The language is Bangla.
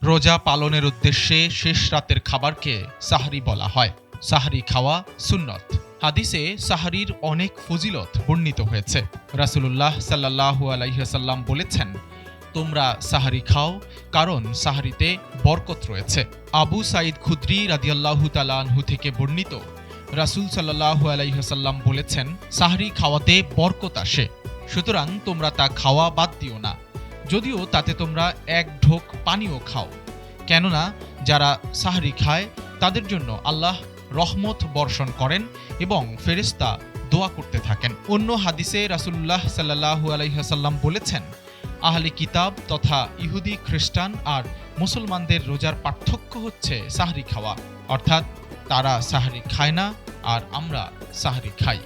রোজা পালনের উদ্দেশ্যে শেষ রাতের খাবারকে সাহরি বলা হয়। সাহরি খাওয়া সুন্নত। হাদিসে সাহরির অনেক ফজিলত বর্ণিত হয়েছে। রাসূলুল্লাহ সাল্লাল্লাহু আলাইহি ওয়াসাল্লাম বলেছেন, তোমরা সাহরি খাও, কারণ সাহরিতে বরকত রয়েছে। আবু সাঈদ খুদরি রাদিয়াল্লাহু তাআলা আনহু থেকে বর্ণিত, রাসূল সাল্লাল্লাহু আলাইহি ওয়াসাল্লাম বলেছেন, সাহরি খাওয়াতে বরকত আসে, সুতরাং তোমরা তা খাওয়া বাদ দিও না, যদিও তাতে তোমরা এক ঢোক পানিও খাও, কেননা যারা সাহরি খায় তাদের জন্য আল্লাহ রহমত বর্ষণ করেন এবং ফেরেশতা দোয়া করতে থাকেন। অন্য হাদিসে রাসূলুল্লাহ সাল্লাল্লাহু আলাইহি ওয়াসাল্লাম বলেছেন, আহলে কিতাব তথা ইহুদি, খ্রিস্টান আর মুসলমানদের রোজার পার্থক্য হচ্ছে সাহরি খাওয়া, অর্থাৎ তারা সাহরি খায় না আর আমরা সাহরি খাই।